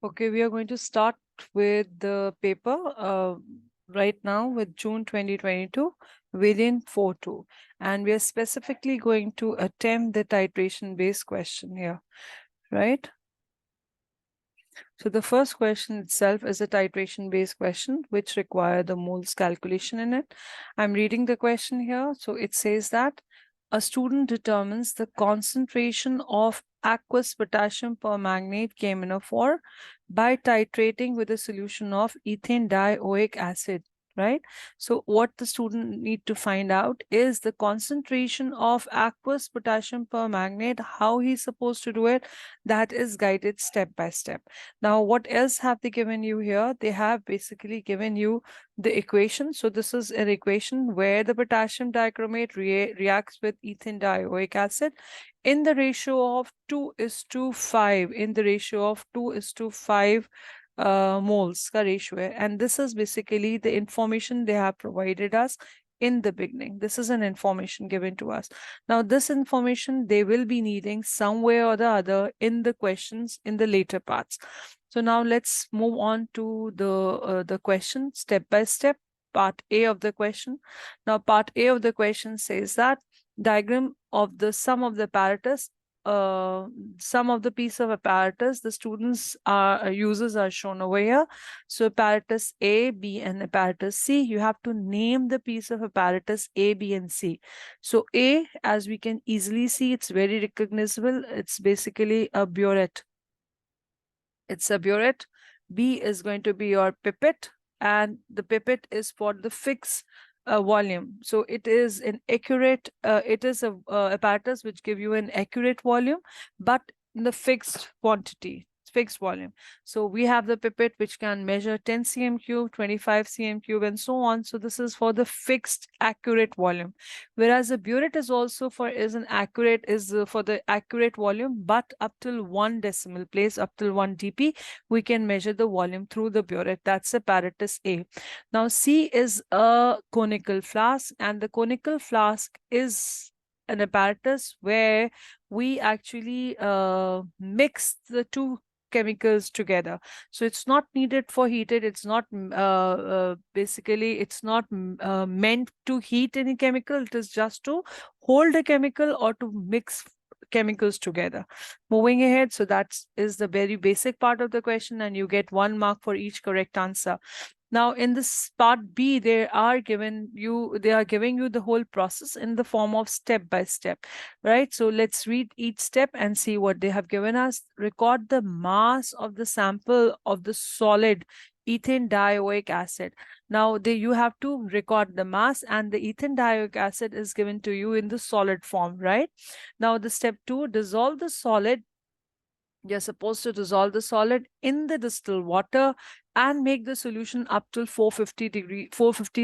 Okay, we are going to start with the paper right now with June 2022, variant 42. And we are specifically going to attempt the titration-based question here, right? So the first question itself is a titration-based question, which require the moles calculation in it. I'm reading the question here. So it says that a student determines the concentration of aqueous potassium permanganate KMnO4 by titrating with a solution of ethane dioic acid. Right. So what the student need to find out is the concentration of aqueous potassium permanganate, how he's supposed to do it. That is guided step by step. Now, what else have they given you here? They have basically given you the equation. So this is an equation where the potassium dichromate reacts with ethane dioic acid in the ratio of 2:5, in the ratio of 2:5 moles ka ratio hai. And this is basically the information they have provided us in the beginning. This is an information given to us. Now, this information they will be needing some way or the other in the questions in the later parts. So now let's move on to the question step by step. Part A of the question. Now, part A of the question says that diagram of the sum of the apparatus, some of the piece of apparatus the students are users are shown over here. So apparatus A, B, and apparatus C. You have to name the piece of apparatus A, B, and C. So A, as we can easily see, it's very recognizable. It's basically a burette. It's a burette. B is going to be your pipette, and the pipette is for the fixed volume. So it is an accurate, it is a apparatus which give you an accurate volume, but in the fixed quantity, fixed volume. So we have the pipette which can measure 10 cm cube, 25 cm cube, and so on. So this is for the fixed accurate volume. Whereas the burette is also for for the accurate volume, but up till 1 decimal place, up till 1 dp, we can measure the volume through the burette. That's apparatus A. Now C is a conical flask, and the conical flask is an apparatus where we actually mix the two chemicals together. So it's not needed for heated. It's not basically it's not meant to heat any chemical. It is just to hold a chemical or to mix chemicals together. Moving ahead, so that is the very basic part of the question, and you get 1 mark for each correct answer. Now, in this part B, they are giving you the whole process in the form of step by step, right? So let's read each step and see what they have given us. Record the mass of the sample of the solid ethane dioic acid. Now, you have to record the mass, and the ethane dioic acid is given to you in the solid form, right? Now, the step 2, dissolve the solid. You're supposed to dissolve the solid in the distilled water and make the solution up till 450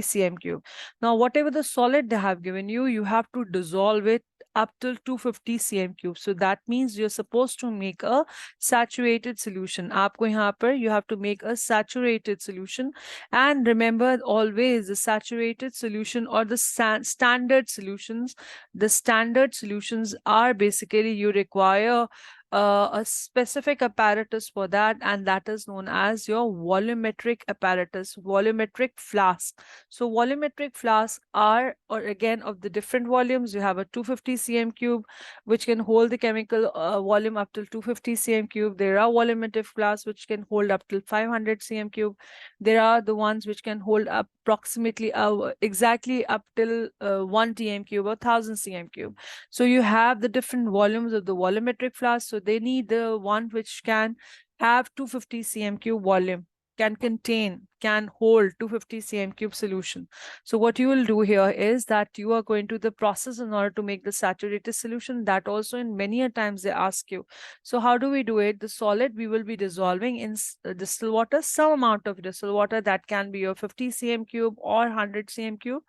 cm cube. Now, whatever the solid they have given you, you have to dissolve it up till 250 cm cube. So that means you're supposed to make a saturated solution. Aapko yahan par you have to make a saturated solution. And remember always the saturated solution or the standard solutions. The standard solutions are basically you require a specific apparatus for that, and that is known as your volumetric apparatus, volumetric flask. So volumetric flasks are, or again, of the different volumes. You have a 250 cm cube, which can hold the chemical volume up till 250 cm cube. There are volumetric flasks which can hold up till 500 cm cube. There are the ones which can hold approximately exactly up till 1 tm cube or 1000 cm cube. So you have the different volumes of the volumetric flask. So they need the one which can have 250 cm cube volume, can hold 250 cm cube solution. So what you will do here is that you are going to the process in order to make the saturated solution. That also in many a times they ask you. So how do we do it? The solid we will be dissolving in distilled water, some amount of distilled water that can be your 50 cm cube or 100 cm cube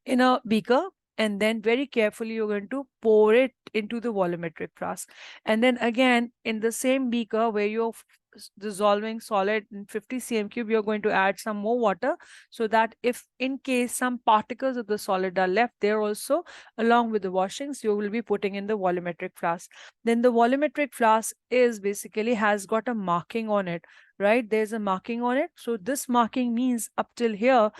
in a beaker, and then very carefully you're going to pour it into the volumetric flask. And then again in the same beaker where you're dissolving solid in 50 cm cube, you're going to add some more water, so that if in case some particles of the solid are left there also, along with the washings, you will be putting in the volumetric flask. Then the volumetric flask is basically has got a marking on it, right? There's a marking on it. So this marking means up till here,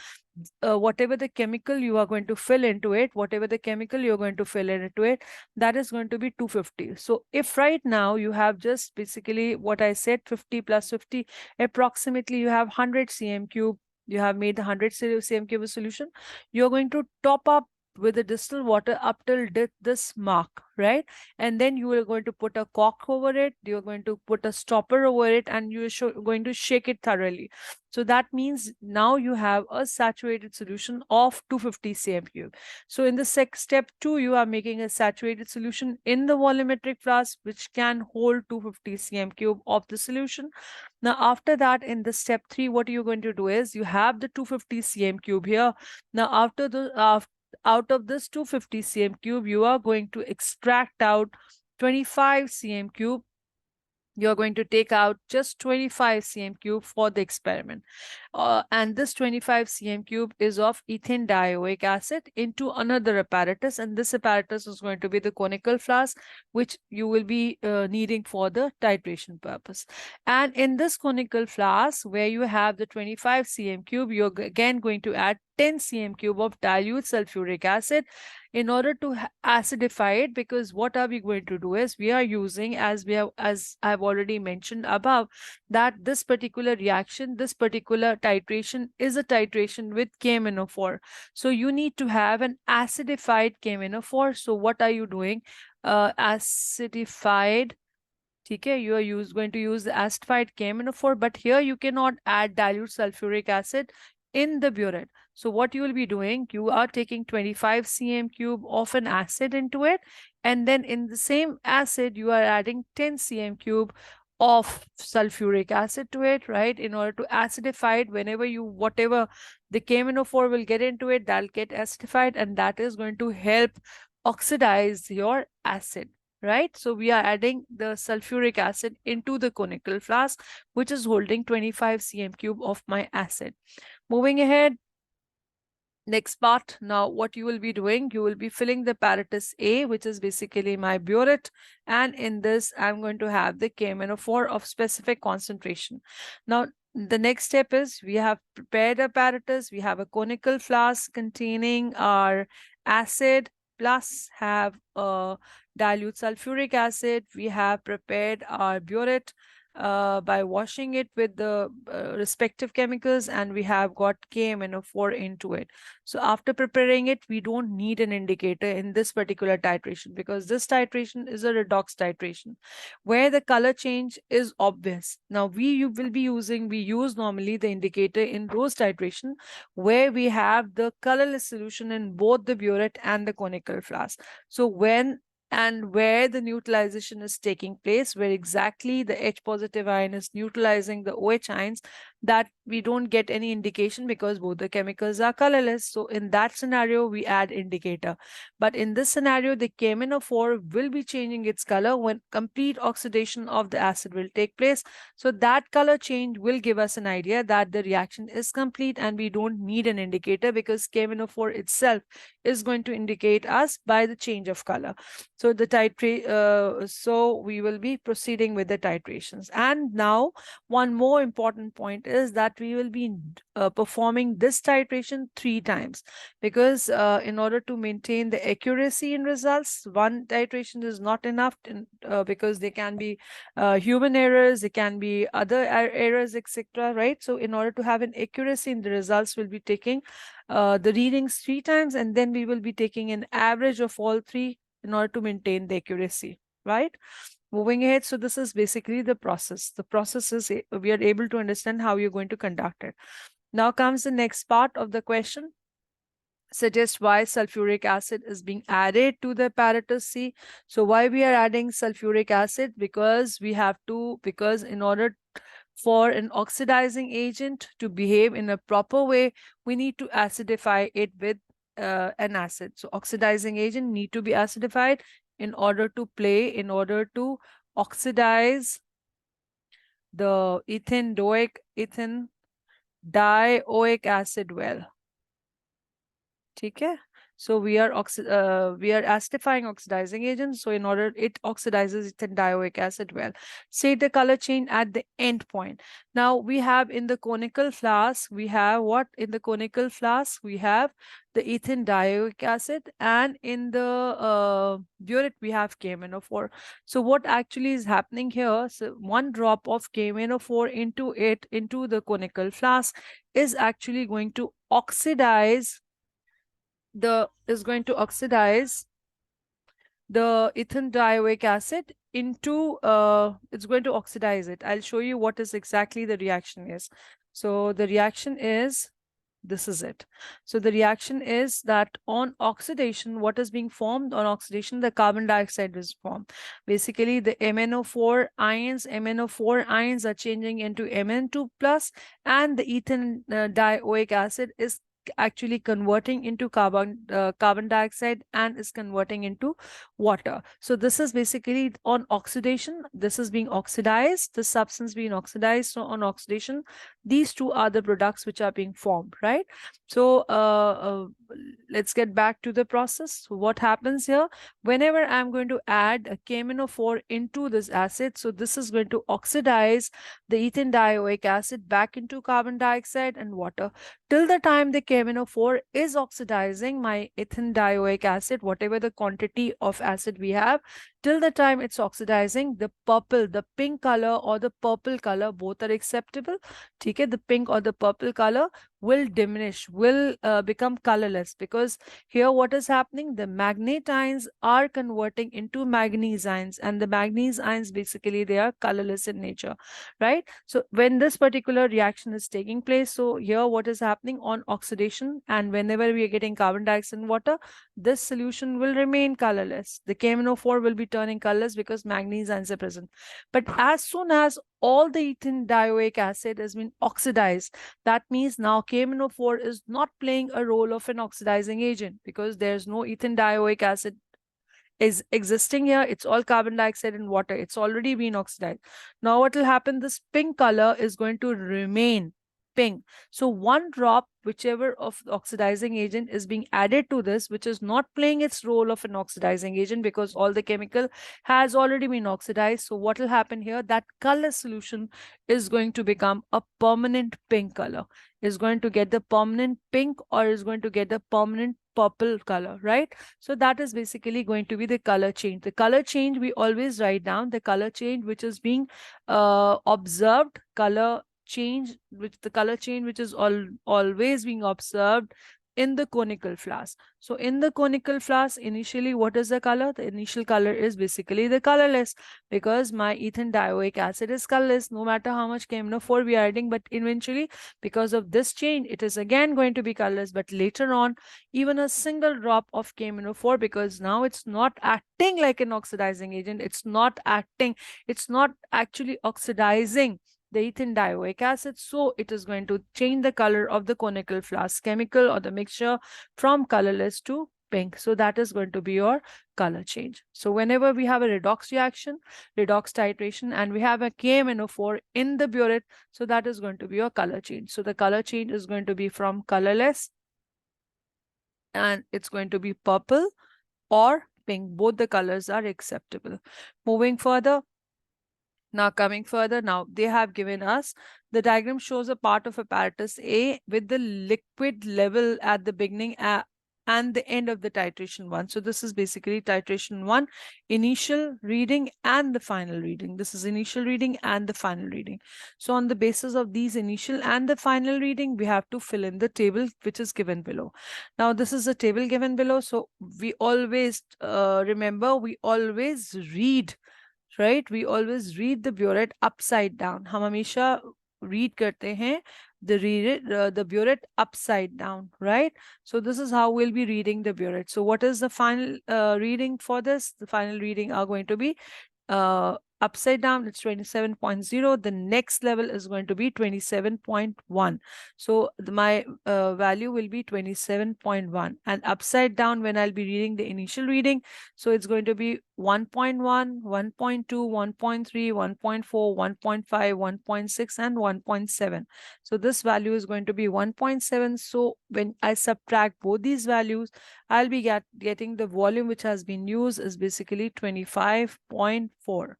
whatever the chemical you are going to fill into it, whatever the chemical you're going to fill into it, that is going to be 250. So if right now you have just basically what I said, 50 plus 50, approximately you have 100 cm cube, you have made the 100 cm cube solution, you're going to top up with the distilled water up till this mark, right? And then you are going to put a cork over it, you're going to put a stopper over it, and you're going to shake it thoroughly. So that means now you have a saturated solution of 250 cm cube. So in the step 2, you are making a saturated solution in the volumetric flask, which can hold 250 cm cube of the solution. Now after that, in the step 3, what you're going to do is you have the 250 cm cube here. Now after the out of this 250 cm cube, you are going to extract out 25 cm cube. You're going to take out just 25 cm cube for the experiment. And this 25 cm cube is of ethane dioic acid into another apparatus. And this apparatus is going to be the conical flask, which you will be needing for the titration purpose. And in this conical flask, where you have the 25 cm cube, you're again going to add 10 cm cube of dilute sulfuric acid in order to acidify it, because what are we going to do is we are using, as I've already mentioned above, that this particular reaction, this particular titration is a titration with KMnO4. So you need to have an acidified KMnO4. So what are you doing? Acidified. Okay, you are going to use the acidified KMnO4, but here you cannot add dilute sulfuric acid in the burette. So what you will be doing, you are taking 25 cm cube of an acid into it, and then in the same acid, you are adding 10 cm cube of sulfuric acid to it, right? In order to acidify it, whenever whatever the KMnO4 will get into it, that'll get acidified, and that is going to help oxidize your acid. Right? So we are adding the sulfuric acid into the conical flask, which is holding 25 cm cube of my acid. Moving ahead, next part. Now what you will be doing, you will be filling the apparatus A, which is basically my burette, and in this I'm going to have the KMnO4 of specific concentration. Now the next step is we have prepared apparatus, we have a conical flask containing our acid, plus have a dilute sulfuric acid. We have prepared our burette by washing it with the respective chemicals, and we have got KMnO4 into it. So after preparing it, we don't need an indicator in this particular titration, because this titration is a redox titration where the color change is obvious. Now we use normally the indicator in those titration where we have the colorless solution in both the burette and the conical flask. So when and where the neutralization is taking place, where exactly the H positive ion is neutralizing the OH ions, that we don't get any indication because both the chemicals are colorless. So in that scenario, we add indicator. But in this scenario, the KMnO4 will be changing its color when complete oxidation of the acid will take place. So that color change will give us an idea that the reaction is complete, and we don't need an indicator because KMnO4 itself is going to indicate us by the change of color. So so we will be proceeding with the titrations. And now one more important point is that we will be performing this titration 3 times, because in order to maintain the accuracy in results, one titration is not enough because there can be human errors, there can be other errors, etc. Right? So in order to have an accuracy in the results, we'll be taking the readings 3 times, and then we will be taking an average of all 3 in order to maintain the accuracy, right? Moving ahead, so this is basically the process. The process is we are able to understand how you're going to conduct it. Now comes the next part of the question. Suggest why sulfuric acid is being added to the apparatus C. So why we are adding sulfuric acid? Because in order for an oxidizing agent to behave in a proper way, we need to acidify it with an acid. So oxidizing agent need to be acidified in order to oxidize the ethane dioic acid well. Okay. So we are acidifying oxidizing agents. So in order it oxidizes ethane dioic acid well. Say the color change at the end point. Now we have in the conical flask, we have what? In the conical flask, we have the ethane dioic acid, and in the burette we have KMnO4. So what actually is happening here? So one drop of KMnO4 into the conical flask is actually going to oxidize the ethane dioic acid into it's going to oxidize it. I'll show you what is exactly the reaction is. So the reaction is, this is it. So the reaction is that on oxidation, what is being formed on oxidation? The carbon dioxide is formed. Basically, the MnO4 ions are changing into Mn2 plus, and the ethane dioic acid is actually converting into carbon dioxide and is converting into water. So this is basically on oxidation. This is being oxidized, the substance being oxidized. So on oxidation, these two are the products which are being formed, right? So let's get back to the process. So what happens here? Whenever I'm going to add a KMnO4 into this acid, so this is going to oxidize the ethane dioic acid back into carbon dioxide and water. Till the time the KMnO4 is oxidizing my ethane dioic acid, whatever the quantity of acid we have, till the time it's oxidizing, the pink color or the purple color, both are acceptable. Okay, the pink or the purple color will diminish, will become colorless, because here what is happening? The magnate ions are converting into manganese ions, and the manganese ions basically they are colorless in nature, right? So when this particular reaction is taking place, so here what is happening on oxidation, and whenever we are getting carbon dioxide and water, this solution will remain colorless. The KMnO4 will be turning colorless because manganese ions are present. But as soon as all the ethane dioic acid has been oxidized, that means now KMnO4 is not playing a role of an oxidizing agent, because there's no ethane dioic acid is existing here. It's all carbon dioxide and water. It's already been oxidized. Now what will happen? This pink color is going to remain pink. So one drop, whichever of the oxidizing agent is being added to this, which is not playing its role of an oxidizing agent because all the chemical has already been oxidized. So what will happen here? That color solution is going to become a permanent pink color, is going to get the permanent pink, or is going to get the permanent purple color, right? So that is basically going to be the color change. The color change, we always write down the color change which is being observed, color change, which is always being observed in the conical flask. So in the conical flask, initially, what is the color? The initial color is basically the colorless, because my ethane dioic acid is colorless, no matter how much KMnO4 we are adding. But eventually, because of this change, it is again going to be colorless. But later on, even a single drop of KMnO4, because now it's not acting like an oxidizing agent, it's not actually oxidizing the ethane dioic acid, so it is going to change the color of the conical flask chemical or the mixture from colorless to pink. So that is going to be your color change. So whenever we have a redox reaction, redox titration, and we have a KMnO4 in the burette, so that is going to be your color change. So the color change is going to be from colorless, and it's going to be purple or pink. Both the colors are acceptable. Moving further, now coming further, now they have given us the diagram shows a part of apparatus A with the liquid level at the beginning and the end of the titration 1. So this is basically titration 1, initial reading and the final reading. This is initial reading and the final reading. So on the basis of these initial and the final reading, we have to fill in the table which is given below. Now this is the table given below. So we always remember, we always read, right? We always read the burette upside down. हम हमेशा read करते हैं the burette upside down, right? So this is how we'll be reading the burette. So what is the final reading for this? The final reading are going to be upside down, it's 27.0. The next level is going to be 27.1. So my value will be 27.1. And upside down, when I'll be reading the initial reading, so it's going to be 1.1, 1.2, 1.3, 1.4, 1.5, 1.6, and 1.7. So this value is going to be 1.7. So when I subtract both these values, I'll be getting the volume which has been used is basically 25.4.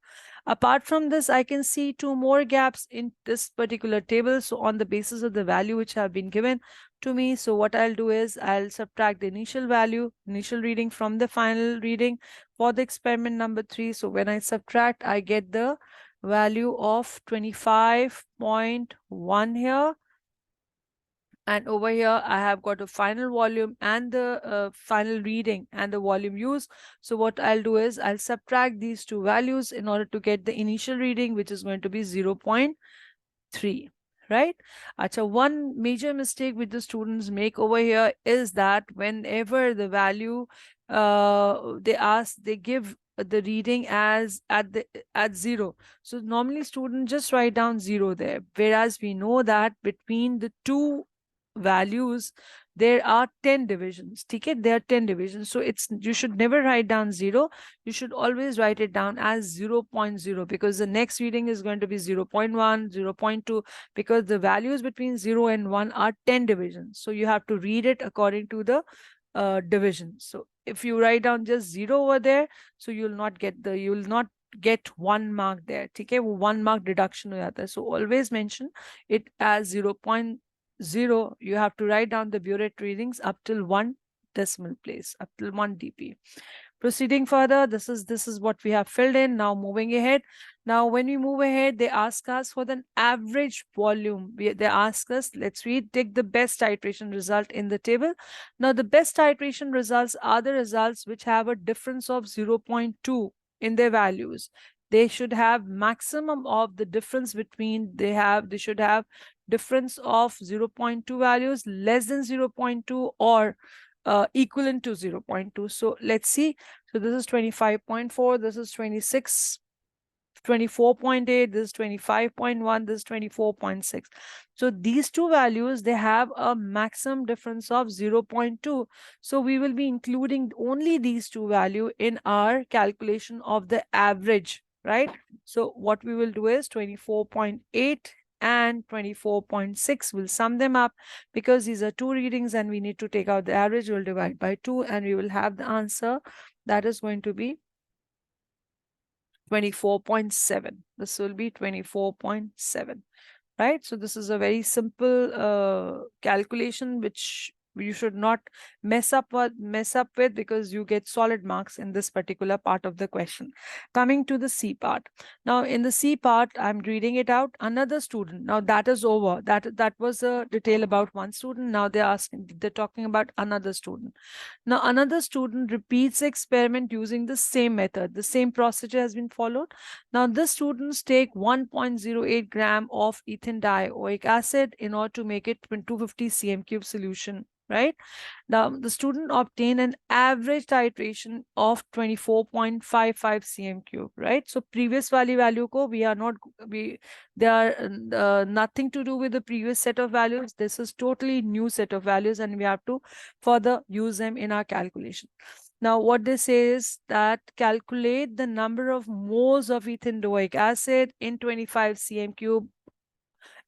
Apart from this, I can see two more gaps in this particular table. So on the basis of the value which have been given to me, so what I'll do is I'll subtract the initial value, initial reading from the final reading for the experiment number 3. So when I subtract, I get the value of 25.1 here. And over here, I have got a final volume and the final reading and the volume used. So what I'll do is I'll subtract these two values in order to get the initial reading, which is going to be 0.3. Right? Acha, one major mistake which the students make over here is that whenever the value they give the reading as at 0. So normally students just write down 0 there, whereas we know that between the two values there are 10 divisions. Okay, there are 10 divisions, so it's you should never write down 0. You should always write it down as 0.0, because the next reading is going to be 0.1, 0.2, because the values between 0 and 1 are 10 divisions. So you have to read it according to the division. So if you write down just 0 over there, so you will not get 1 mark there. Okay, 1 mark deduction ho jata hai. So always mention it as 0.0. You have to write down the burette readings up till 1 decimal place, up till 1 dp. Proceeding further, this is what we have filled in. Now moving ahead. Now when we move ahead, they ask us for the average volume. They ask us, let's read, take the best titration result in the table. Now the best titration results are the results which have a difference of 0.2 in their values. They should have maximum of the difference between, they should have difference of 0.2 values less than 0.2 or equivalent to 0.2. So let's see. So this is 25.4, this is 26, 24.8, this is 25.1, this is 24.6. So these two values, they have a maximum difference of 0.2. So we will be including only these two values in our calculation of the average, right? So what we will do is 24.8 and 24.6, we'll sum them up because these are two readings and we need to take out the average. We'll divide by 2 and we will have the answer that is going to be 24.7. This will be 24.7, right? So this is a very simple calculation which you should not mess up with, because you get solid marks in this particular part of the question. Coming to the C part. Now in the C part, I'm reading it out. Another student. Now that is over. That was a detail about one student. Now they're talking about another student. Now another student repeats the experiment using the same method. The same procedure has been followed. Now the students take 1.08 gram of ethyl dioic acid in order to make it 250 cm cube solution, right? Now the student obtained an average titration of 24.55 cm cube, right? So previous value ko they are nothing to do with the previous set of values. This is totally new set of values and we have to further use them in our calculation. Now, what they say is that calculate the number of moles of ethandoic acid in 25 cm cube,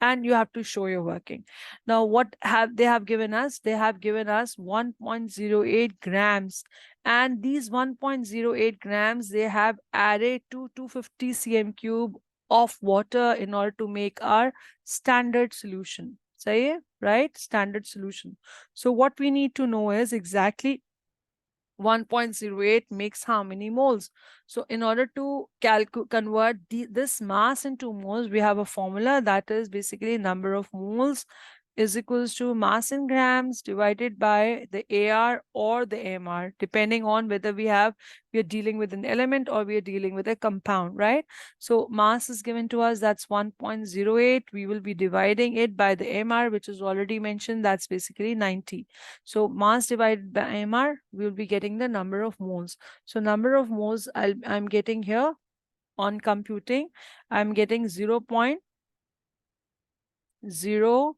and you have to show your working. Now, what have they have given us? They have given us 1.08 grams, and these 1.08 grams they have added to 250 cm cube of water in order to make our standard solution. Say, right? Standard solution. So what we need to know is exactly 1.08 makes how many moles. So in order to convert this mass into moles, we have a formula that is basically number of moles is equals to mass in grams divided by the AR or the MR, depending on whether we are dealing with an element or we are dealing with a compound, right? So mass is given to us, that's 1.08. We will be dividing it by the MR, which is already mentioned, that's basically 90. So mass divided by MR, we will be getting the number of moles. So number of moles I'm getting here on computing, I'm getting 0.012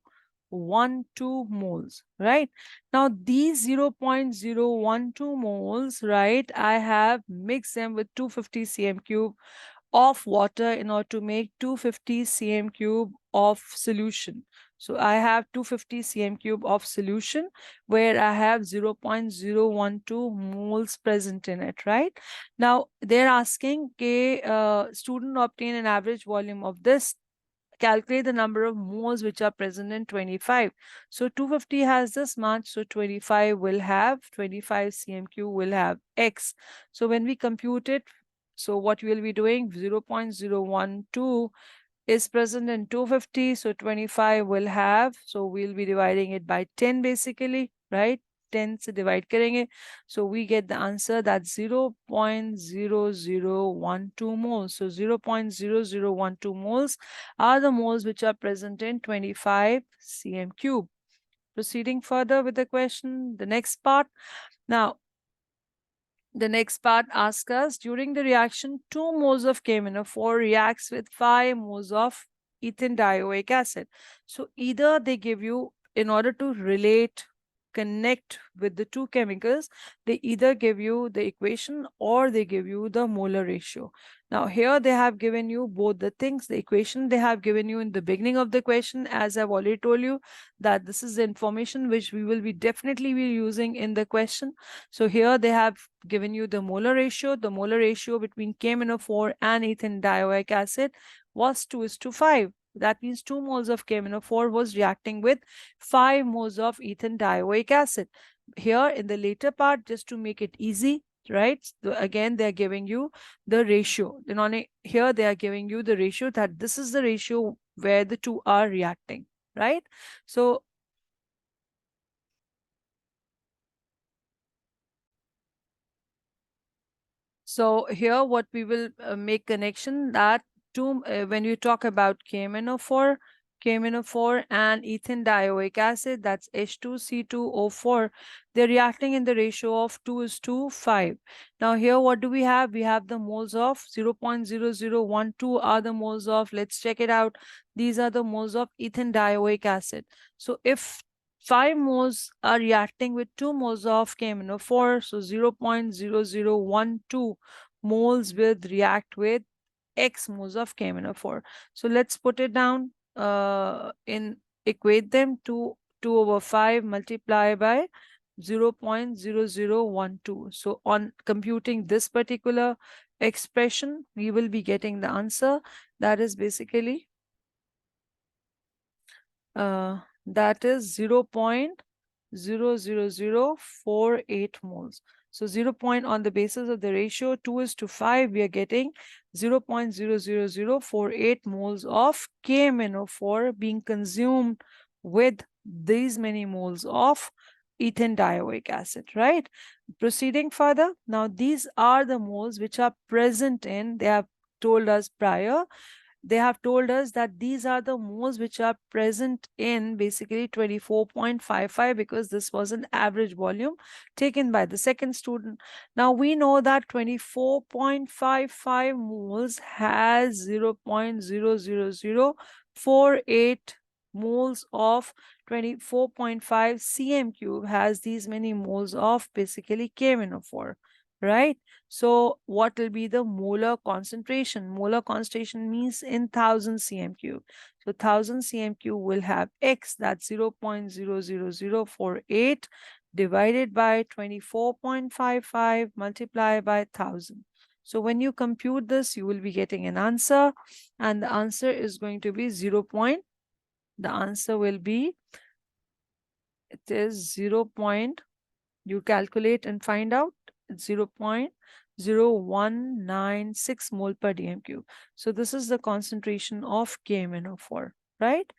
moles, right? Now, these 0.012 moles, right, I have mixed them with 250 cm cube of water in order to make 250 cm cube of solution. So I have 250 cm cube of solution where I have 0.012 moles present in it, right? Now they're asking, okay, student obtain an average volume of this. Calculate the number of moles which are present in 25. So 250 has this much, so 25 will have 25 cm3 will have X. So when we compute it, so what we'll be doing, 0.012 is present in 250, so 25 will have, so we'll be dividing it by 10 basically, right? 10 से divide करेंगे, so we get the answer that's 0.0012 moles. So 0.0012 moles are the moles which are present in 25 cm cube. Proceeding further with the question, the next part. Now, the next part asks us, during the reaction, 2 moles of KMnO4 reacts with 5 moles of ethane dioic acid. So either they give you, in order to relate, connect with the two chemicals, they either give you the equation or they give you the molar ratio. Now here they have given you both the things. The equation they have given you in the beginning of the question, as I've already told you, that this is the information which we will be definitely be using in the question. So here they have given you the molar ratio. The molar ratio between KMnO4 and ethane dioic acid was 2:5. That means 2 moles of KMnO4 was reacting with 5 moles of ethane dioic acid. Here in the later part, just to make it easy, right? So again, they're giving you the ratio. Here they are giving you the ratio, that this is the ratio where the two are reacting, right? So here what we will make connection, that when you talk about KMnO4 and ethane dioic acid, that's H2C2O4, they're reacting in the ratio of 2:5. Now here what do we have? We have the moles of 0.0012 are the moles of, let's check it out. These are the moles of ethane dioic acid. So if 5 moles are reacting with 2 moles of KMnO4, so 0.0012 moles will react with X moles of KMnO4. So let's put it down, equate them to 2/5 multiply by 0.0012. So on computing this particular expression, we will be getting the answer that is basically that is 0.00048 moles. So 0 point on the basis of the ratio 2:5, we are getting 0.00048 moles of KMnO4 being consumed with these many moles of ethane dioic acid, right? Proceeding further, now these are the moles which are present in, they have told us prior, they have told us that these are the moles which are present in basically 24.55, because this was an average volume taken by the second student. Now we know that 24.55 moles has 0.00048 moles of 24.5 cm cube has these many moles of basically KMnO4, right? So what will be the molar concentration? Molar concentration means in 1000 cm cube. So 1000 cm cube will have X, that's 0.00048 divided by 24.55 multiplied by 1000. So when you compute this, you will be getting an answer, and the answer is going to be 0. The answer will be, it is 0. You calculate and find out, 0.0196 mole per dm cube. So this is the concentration of KMnO4, right?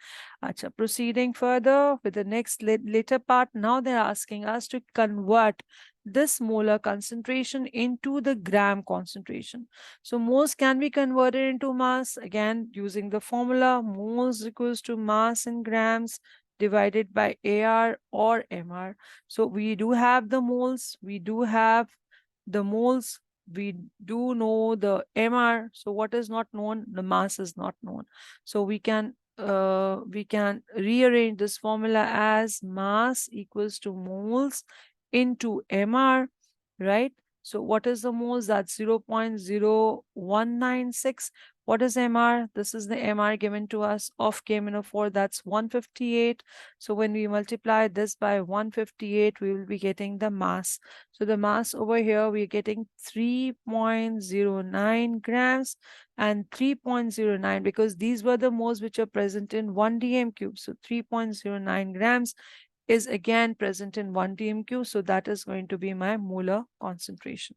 Acha, proceeding further with the next later part. Now they're asking us to convert this molar concentration into the gram concentration. So moles can be converted into mass, again using the formula moles equals to mass in grams divided by AR or MR. So we do have the moles, we do have the moles, we do know the MR. So what is not known? The mass is not known. So we can rearrange this formula as mass equals to moles into MR, right? So what is the moles? That's 0.0196. What is MR? This is the MR given to us of KMNO4. That's 158. So when we multiply this by 158, we will be getting the mass. So the mass over here, we're getting 3.09 grams and 3.09, because these were the moles which are present in 1 dm cube. So 3.09 grams is again present in 1 dm cube. So that is going to be my molar concentration.